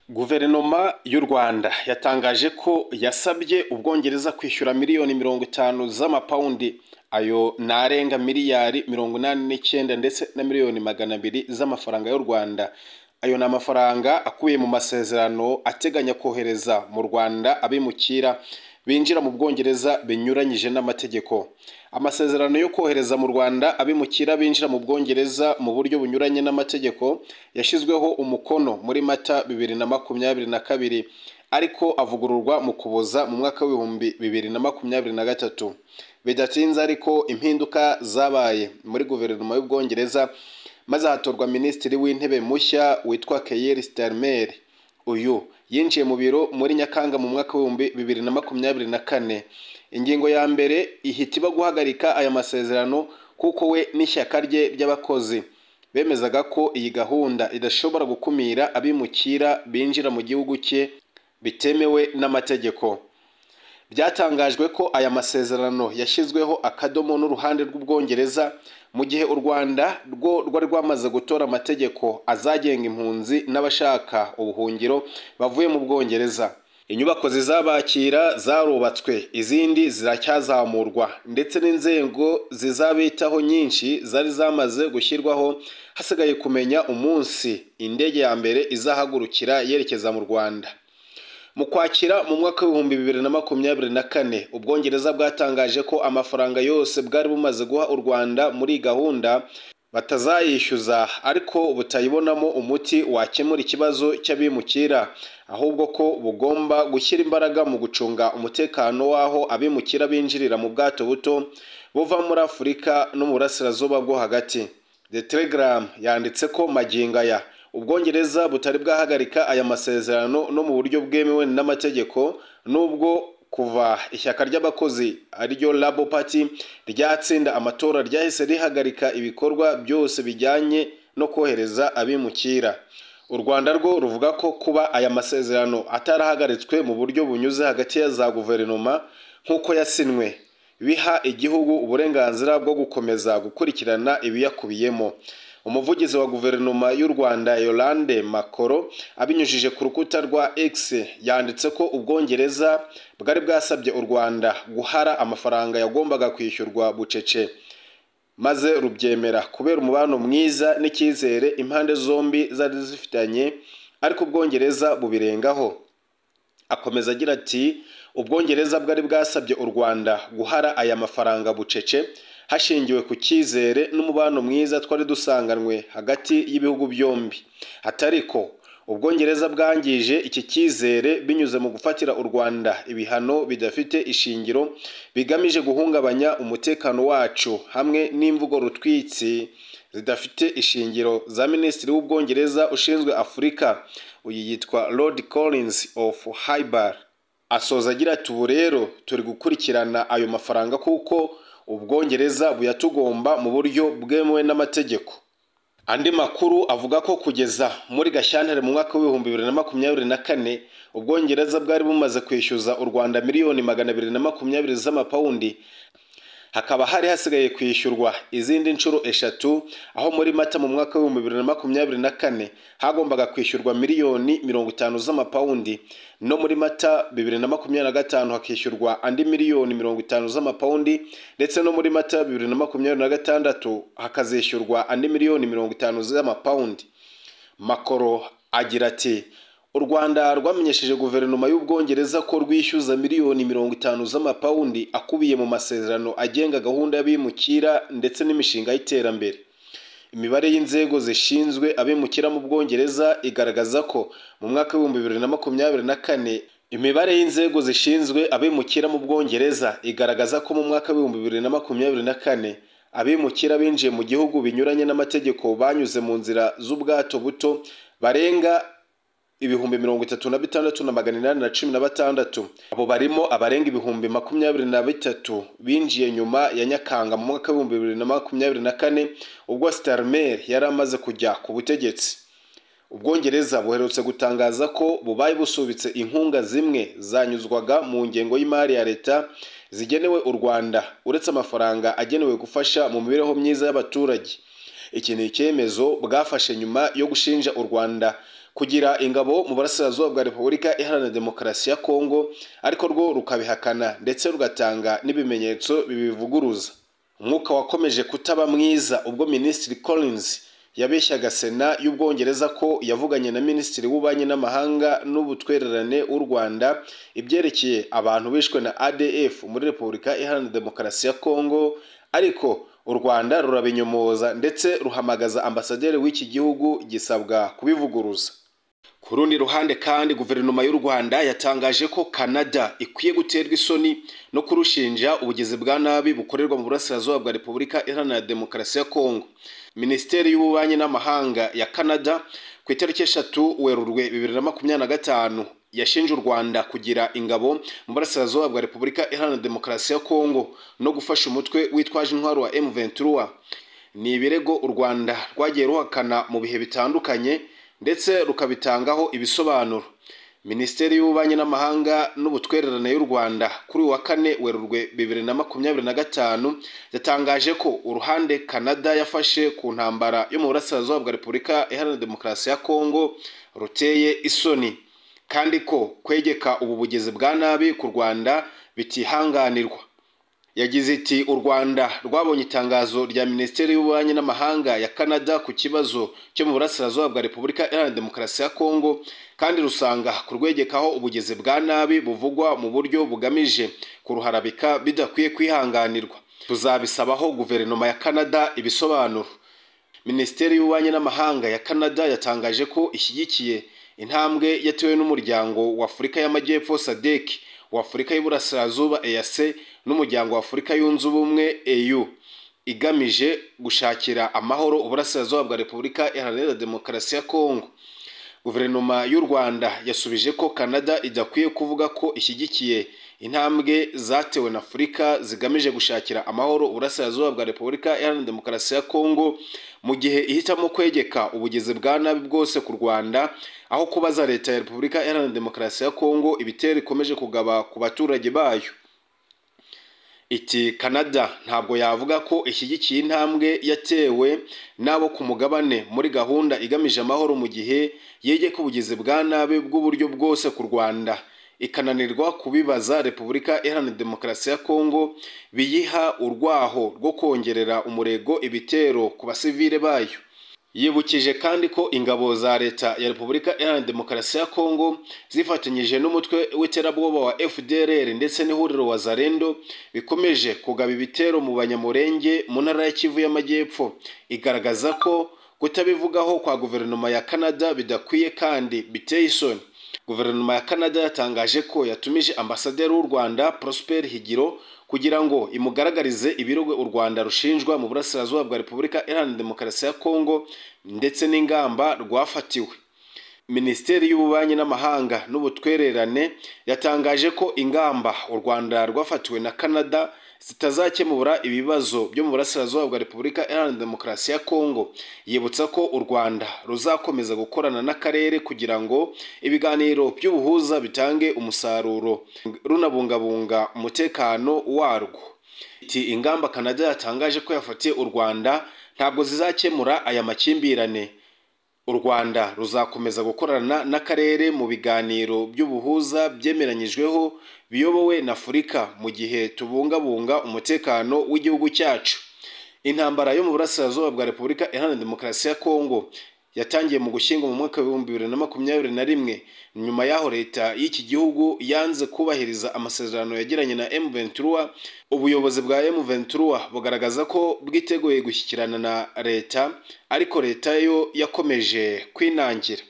Guverinoma y'u Rwanda yatangaje ko yasabye Ubwongereza kwishyura miliyoni 50 z'amapawundi, ayo narenga miliyari 89 ndetse na miliyoni 200 z'amafaranga y'u Rwanda. Ayo ni amafaranga akubiye mu masezerano ateganya kohereza mu Rwanda abimukira binjira mu Bwongereza binyuranyije n'amategeko. Amasezerano yo kohereza mu Rwanda abimukira binjira mu Bwongereza mu buryo bunyuranye n'amategeko yashizweho umukono muri Mata 2022, ariko avugururwa mu Kuboza mu mwaka w'ibihumbi 2023. Bidatinze ariko impinduka zabaye muri guverinoma y'Ubwongereza, maze hatorwa minisitiri w'intebe mushya witwa Keir Starmer. Uyu yinjiye mu biro muri Nyakanga mu mwaka w'ibihumbi 2024. Ingingo ya mbere ihita iba guhagarika aya masezerano kuko we n'ishyaka rye ry'abakozi bemezaga ko iyi gahunda idashobora gukumira abimukira binjira mu gihugu cye bitemewe n'amategeko. Byatangajwe ko aya masezerano yashyizweho akadomo n'uruhande rw'Ubwongereza mu gihe u Rwanda rwo rwari rwamaze gutora amategeko azagenga impunzi n'abashaka ubuhungiro bavuye mu Bwongereza. Inyubako zizabakira zarubatswe, izindi ziracyazamurwa, ndetse n'inzego zizabitaho nyinshi zari zamaze gushyirwaho. Hasigaye kumenya umunsi indege ya mbere izahagurukira yerekeza mu Rwanda. Mu Kwakira mu mwaka w'ibihumbi 2024, Ubwongereza bwatangaje ko amafaranga yose bwari bumaze guha u Rwanda muri gahunda batazayishyuza, ariko butayibonamo umuti wakemura ikibazo cy'abimukira, ahubwo ko bugomba gushyira imbaraga mu gucunga umutekano w'aho abimukira binjirira mu bwato buto buva muri Afurika no mu burasirazuba bwo hagati. The Telegram yanditse ko magingo aya Ubwongereza butari bwahagarika aya masezerano no mu buryo bwemewe n'amategeko, nubwo kuva ishyaka ry'abakozi ariryo Labour Party ryatsinda amatora ryahise rihagarika ibikorwa byose bijyanye no kohereza abimukira. U Rwanda rwo ruvuga ko kuba aya masezerano atarahagaritswe mu buryo bunyuze hagati ya za guverinoma nk'uko yasinwe, biha igihugu uburenganzira bwo gukomeza gukurikirana ibiyakubiyemo. Umuvugizi wa guverinoma y'u Rwanda Yolande Makoro abinyujije ku rukuta rwa X yanditse ko Ubwongereza bwari bwasabye u Rwanda guhara amafaranga yagombaga kwishyurwa bucece, maze rubyemera kubera umubano mwiza n'icyizere impande zombi zari zifitanye, ariko Ubwongereza bubirengaho. Akomeza agira ati Ubwongereza bwari bwasabye u Rwanda guhara aya mafaranga bucece hashingiwe ku cyizere n'umubano mwiza twari dusanganwe hagati y'ibihugu byombi. Atariko Ubwongereza bwangije iki cyizere binyuze mu gufatira u Rwanda ibihano bidafite ishingiro bigamije guhungabanya umutekano wacu, hamwe n'imvugo rutwitsi zidafite ishingiro za minisitiri w'Ubwongereza ushinzwe Afurika, uyu yitwa Lord Collins of Highbar. Asoza agira ati ubu rero turi gukurikirana ayo mafaranga kuko Ubwongereza buyatugomba mu buryo bwemewe n'amategeko. Andi makuru avuga ko kugeza muri Gashyantare mu mwaka w'ibihumbi 2024, Ubwongereza bwari bumaze kwishyuza u Rwanda miliyoni 220 z'amapawundi. Hakaba hari hasigaye kwishyurwa izindi nshuro eshatu, aho muri Mata mu mwaka w'ibihumbi 2024 hagombaga kwishyurwa miliyoni 50 z'amapawundi, no muri Mata 2025 hakishyurwa andi miliyoni 50 z'amapawundi, ndetse no muri Mata 2026 hakazishyurwa andi miliyoni 50 z'amapawundi. Makoro agira ati u Rwanda rwamenyesheje guverinoma y'Ubwongereza ko rwishyuza miliyoni 50 z'amapawundi akubiye mu masezerano agenga gahunda y'abimukira ndetse n'imishinga y'iterambere. Imibare y'inzego zishinzwe abimukira mu Bwongereza igaragaza ko mu mwaka w'ibihumbi 2024 imibare y'inzego zishinzwe abimukira mu Bwongereza igaragaza ko mu mwaka w'ibihumbi 2024 abimukira binjiye mu gihugu binyuranye n'amategeko banyuze mu nzira z'ubwato buto barenga 36,816. Abo barimo abarenga 23,000 binjiye nyuma ya Nyakanga mu mwaka w'ibihumbi 2024 ubwo Starmer yari amaze kujya ku butegetsi. Ubwongereza buherutse gutangaza ko bubaye busubitse inkunga zimwe zanyuzwaga mu ngengo y'imari ya leta zigenewe u Rwanda, uretse amafaranga agenewe gufasha mu mibereho myiza y'abaturage. Iki ni icyemezo bwafashe nyuma yo gushinja u Rwanda kugira ingabo mu burasirazuba bwa Repubulika Iharanira Demokarasi ya Kongo, ariko rwo rukabihakana ndetse rugatanga n'ibimenyetso bibivuguruza. Umwuka wakomeje kutaba mwiza ubwo Minisitiri Collins yabeshyaga Sena y'Ubwongereza ko yavuganye na Minisitiri w'Ububanyi n'Amahanga n'Ubutwererane w'u Rwanda ibyerekeye abantu bishwe na ADF muri Repubulika Iharanira Demokarasi ya Kongo, ariko u Rwanda rurabinyomoza ndetse ruhamagaza ambasaderi w'iki gihugu gisabwa kubivuguruza. Ku rundi ruhande kandi guverinoma y'u Rwanda yatangaje ko Canada ikwiye guterwa isoni no kurushinja ubugizi bwa nabi bukorerwa mu burasirazuba bwa Repubulika Iharanira Demokarasi ya Kongo. Minisiteri y'Ububanyi n'Amahanga ya Canada ku itariki 3 Werurwe 2025 yashinje u Rwanda kugira ingabo mu burasirazuba bwa Repubulika Iharanira Demokarasi ya Kongo no gufasha umutwe witwaje intwaro wa M23. Ni ibirego u Rwanda rwagiye ruhakana mu bihe bitandukanye ndetse rukabitangaho ibisobanuro. Minisiteri y'Ububanyi n'Amahanga n'Ubutwererane y'u Rwanda kuri wa 4 Werurwe 2025 yatangaje ko uruhande Canada yafashe ku ntambara yo mu burasirazuba bwa Repubulika Iharanira Demokarasi ya Kongo ruteye isoni, kandi ko kwegeka ubu bugizi bwa nabi ku Rwanda bitihanganirwa. Yagize iti u Rwanda rwabonye itangazo rya Minisiteri y'Ububanyi n'Amahanga ya Canada ku kibazo cyo mu burasirazuba bwa Repubulika Iharanira Demokarasi ya Kongo, kandi rusanga kurwegekaho ubugizi bwa nabi buvugwa mu buryo bugamije kuruharabika bidakwiye kwihanganirwa. Tuzabisabaho guverinoma ya Canada ibisobanuro. Minisiteri y'Ububanyi n'Amahanga ya Canada yatangaje ko ishyigikiye intambwe yatewe n'umuryango wa Afurika y'Amajyepfo SADC, wa Afurika y'Iburasirazuba EAC n'umuryango wa Afurika yunze ubumwe EU igamije gushakira amahoro uburasirazuba bwa Repubulika Iharanira Demokarasi ya Kongo. Guverinoma y'u Rwanda yasubije ko Canada idakwiye kuvuga ko ishyigikiye intambwe zatewe na Afurika zigamije gushakira amahoro uburasirazuba bwa Repubulika Iharanira Demokarasi ya Kongo, mu gihe ihitamo kwegeka ubugizi bwa nabi bwose ku Rwanda aho kubaza leta ya Repubulika Iharanira Demokarasi ya Kongo ibitero ikomeje kugaba ku baturage bayo. Iti Canada ntabwo yavuga ko ishyigikiye intambwe yatewe nabo ku mugabane muri gahunda igamije amahoro mu gihe yegeka ubugizi bwa nabi bw'uburyo bwose ku Rwanda, ikananirwa kubibaza Repubulika Iharanira Demokarasi ya Kongo biyiha urwaho rwo kongerera umurego ibitero ku basivile bayo. Yibukije kandi ko ingabo za leta ya Repubulika Iharanira Demokarasi ya Kongo zifatanyije n'umutwe w'iterabwoba wa FDLR ndetse n'ihuriro wa Zarendo bikomeje kugaba ibitero mu Banyamurenge mu ntara ya Kivu y'Amajyepfo, igaragaza ko kutabivugaho kwa guverinoma ya Canada bidakwiye kandi biteye isoni. Guverinoma ya Canada yatangaje ko yatumije ambasaderi w'u Rwanda Prosper Higiro kugira ngo imugaragarize ibirego u Rwanda rushinjwa mu burasirazuba bwa Repubulika Iharanira Demokarasi ya Kongo ndetse n'ingamba rwafatiwe. Minisiteri y'Ububanyi n'Amahanga n'Ubutwererane yatangaje ko ingamba u Rwanda rwafatiwe na Canada zitazakemura ibibazo byo mu burasirazuba bwa Repubulika Iharanira Demokarasi ya Kongo. Yibutsa ko u Rwanda ruzakomeza gukorana n'akarere kugira ngo ibiganiro by'ubuhuza bitange umusaruro runabungabunga umutekano warwo. Iti ingamba Canada yatangaje ko yafatiye u Rwanda ntabwo zizakemura aya makimbirane. U Rwanda ruzakomeza gukorana n'akarere mu biganiro by'ubuhuza byemeranyijweho biyobowe na Afurika mu gihe tubungabunga umutekano w'igihugu cyacu. Intambara yo mu burasirazuba bwa Repubulika Iharanira Demokarasi ya Kongo yatangiye mu Gushyingo mu mwaka wa 2021. Nyuma yaho leta y'iki gihugu yanze kubahiriza amasezerano yagiranye na M23. Ubuyobozi bwa M23 bugaragaza ko bwiteguye gushyikirana na leta, ariko leta yo yakomeje kwinangira.